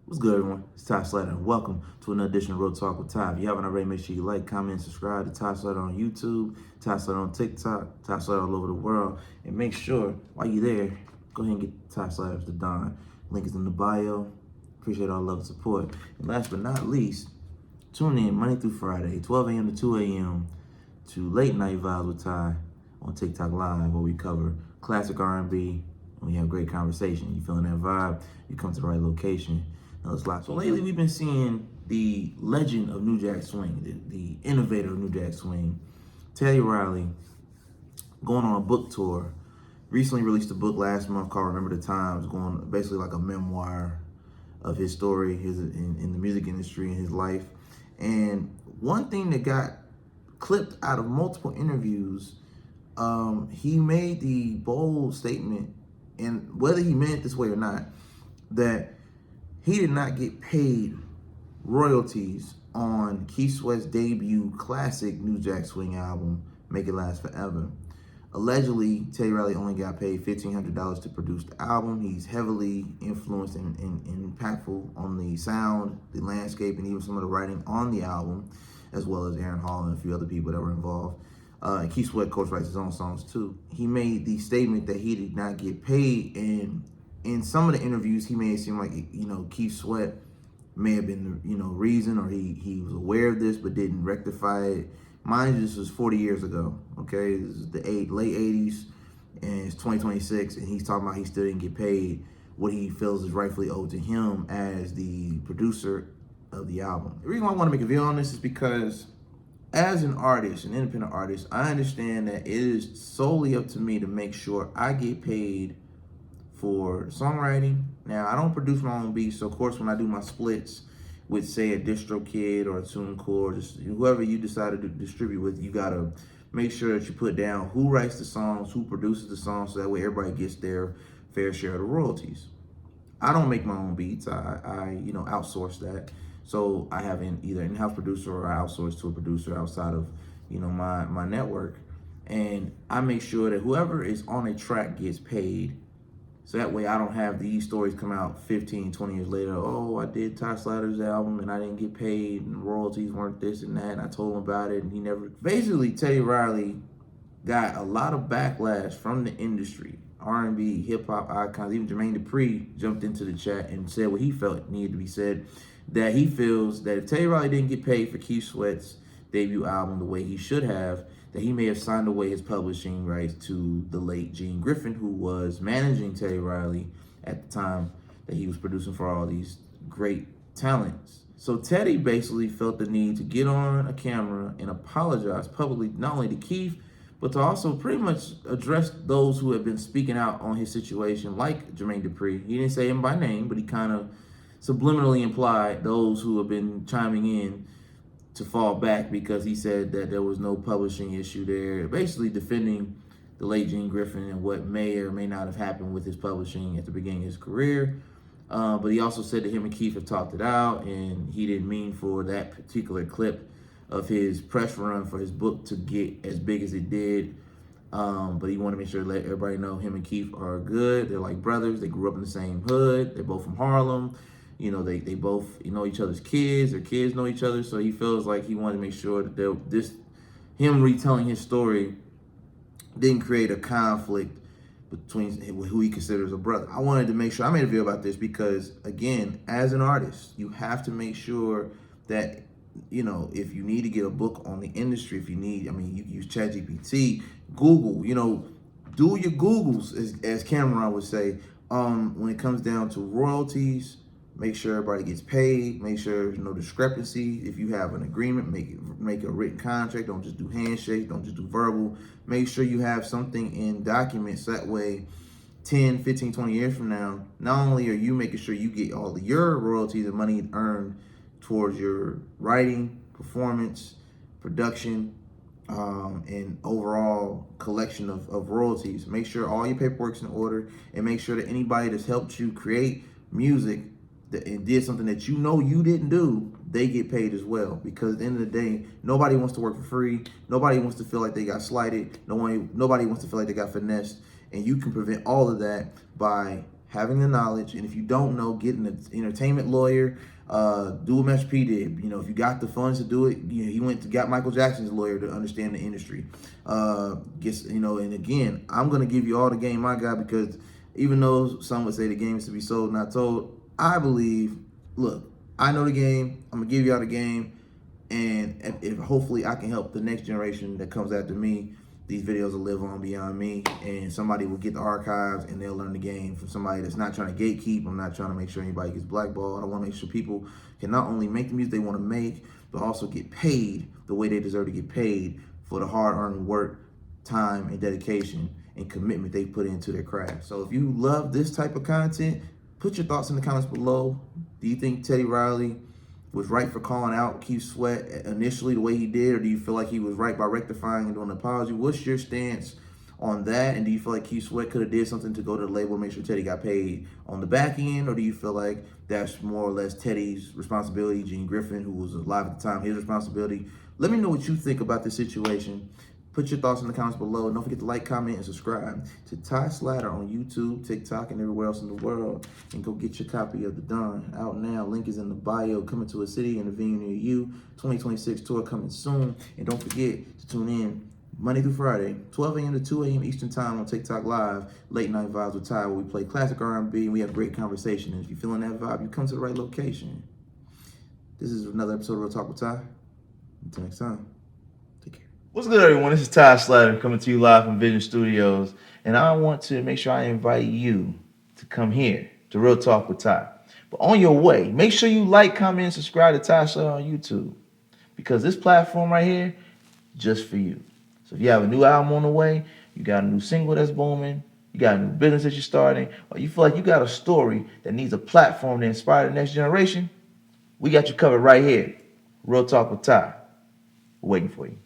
What's good, everyone? It's Ty Slatter, and welcome to another edition of Real Talk with Ty. If you haven't already, make sure you like, comment, and subscribe to Ty Slatter on YouTube, Ty Slatter on TikTok, Ty Slatter all over the world. And make sure, while you're there, go ahead and get Ty Slatter the Don. Link is in the bio. Appreciate all the love and support. And last but not least, tune in Monday through Friday, 12 a.m. to 2 a.m. to Late Night Vibes with Ty on TikTok Live, where we cover classic R&B and we have great conversation. You feeling that vibe? You come to the right location. So lately we've been seeing the legend of New Jack Swing, the innovator of New Jack Swing, Teddy Riley, going on a book tour. Recently released a book last month called Remember the Times, going basically like a memoir of his story, his in the music industry and his life. And one thing that got clipped out of multiple interviews, he made the bold statement, and whether he meant it this way or not, that he did not get paid royalties on Keith Sweat's debut classic New Jack Swing album, Make It Last Forever. Allegedly, Teddy Riley only got paid $1,500 to produce the album. He's heavily influenced and impactful on the sound, the landscape, and even some of the writing on the album, as well as Aaron Hall and a few other people that were involved. And Keith Sweat, of course, writes his own songs too. He made the statement that he did not get paid, and in some of the interviews, he made it seem like, Keith Sweat may have been the, reason, or he was aware of this but didn't rectify it. Mind you, this was 40 years ago, okay? This is the late 80s, and it's 2026, and he's talking about he still didn't get paid what he feels is rightfully owed to him as the producer of the album. The reason why I want to make a video on this is because as an artist, an independent artist, I understand that it is solely up to me to make sure I get paid for songwriting. Now, I don't produce my own beats, so of course when I do my splits with, say, a DistroKid or a TuneCore, or just whoever you decide to distribute with, you gotta make sure that you put down who writes the songs, who produces the songs, so that way everybody gets their fair share of the royalties. I don't make my own beats. I outsource that. So I have either in-house producer or I outsource to a producer outside of, my network. And I make sure that whoever is on a track gets paid. So that way I don't have these stories come out 15, 20 years later. Oh, I did Ty Slatter's album and I didn't get paid and royalties weren't this and that. And I told him about it and he never. Basically, Teddy Riley got a lot of backlash from the industry. R&B, hip-hop icons, even Jermaine Dupri jumped into the chat and said what he felt needed to be said. That he feels that if Teddy Riley didn't get paid for Keith Sweat's debut album the way he should have, that he may have signed away his publishing rights to the late Gene Griffin, who was managing Teddy Riley at the time that he was producing for all these great talents. So Teddy basically felt the need to get on a camera and apologize publicly, not only to Keith, but to also pretty much address those who have been speaking out on his situation, like Jermaine Dupri. He didn't say him by name, but he kind of subliminally implied those who have been chiming in to fall back because he said that there was no publishing issue there, basically defending the late Gene Griffin and what may or may not have happened with his publishing at the beginning of his career. But he also said that him and Keith have talked it out, and he didn't mean for that particular clip of his press run for his book to get as big as it did. But he wanted to make sure to let everybody know him and Keith are good. They're like brothers. They grew up in the same hood. They're both from Harlem. They both know each other's kids. Their kids know each other. So he feels like he wanted to make sure that him retelling his story didn't create a conflict between who he considers a brother. I wanted to make sure I made a video about this because, again, as an artist, you have to make sure that, if you need to get a book on the industry, if you need, you can use ChatGPT, Google, do your Googles, as Cameron would say. When it comes down to royalties, make sure everybody gets paid. Make sure there's no discrepancy. If you have an agreement, make a written contract. Don't just do handshakes. Don't just do verbal. Make sure you have something in documents. That way, 10, 15, 20 years from now, not only are you making sure you get all of your royalties and money earned towards your writing, performance, production, and overall collection of royalties. Make sure all your paperwork's in order, and make sure that anybody that's helped you create music and did something that you didn't do, they get paid as well. Because at the end of the day, nobody wants to work for free. Nobody wants to feel like they got slighted. Nobody wants to feel like they got finessed. And you can prevent all of that by having the knowledge, and if you don't know, getting an entertainment lawyer. Do what Master P did. You know, if you got the funds to do it, you know, he got Michael Jackson's lawyer to understand the industry. And again, I'm gonna give you all the game I got, because even though some would say the game is to be sold, not told, I believe. Look, I know the game. I'm gonna give y'all the game, and if hopefully I can help the next generation that comes after me. These videos will live on beyond me, and somebody will get the archives and they'll learn the game from somebody that's not trying to gatekeep. I'm not trying to make sure anybody gets blackballed. I want to make sure people can not only make the music they want to make, but also get paid the way they deserve to get paid for the hard-earned work, time, and dedication and commitment they put into their craft. So if you love this type of content, put your thoughts in the comments below. Do you think Teddy Riley was right for calling out Keith Sweat initially the way he did, or do you feel like he was right by rectifying and doing an apology? What's your stance on that? And do you feel like Keith Sweat could have did something to go to the label and make sure Teddy got paid on the back end, or do you feel like that's more or less Teddy's responsibility, Gene Griffin, who was alive at the time, his responsibility? Let me know what you think about this situation. Put your thoughts in the comments below. And don't forget to like, comment, and subscribe to Ty Slatter on YouTube, TikTok, and everywhere else in the world. And go get your copy of The Dawn. Out now. Link is in the bio. Coming to a city and a venue near you. 2026 tour coming soon. And don't forget to tune in Monday through Friday, 12 a.m. to 2 a.m. Eastern Time on TikTok Live, Late Night Vibes with Ty, where we play classic R&B and we have great conversation. And if you're feeling that vibe, you come to the right location. This is another episode of Real Talk with Ty. Until next time. What's good, everyone? This is Ty Slatter coming to you live from Vision Studios, and I want to make sure I invite you to come here to Real Talk with Ty. But on your way, make sure you like, comment, and subscribe to Ty Slatter on YouTube, because this platform right here, just for you. So if you have a new album on the way, you got a new single that's booming, you got a new business that you're starting, or you feel like you got a story that needs a platform to inspire the next generation, we got you covered right here. Real Talk with Ty. We're waiting for you.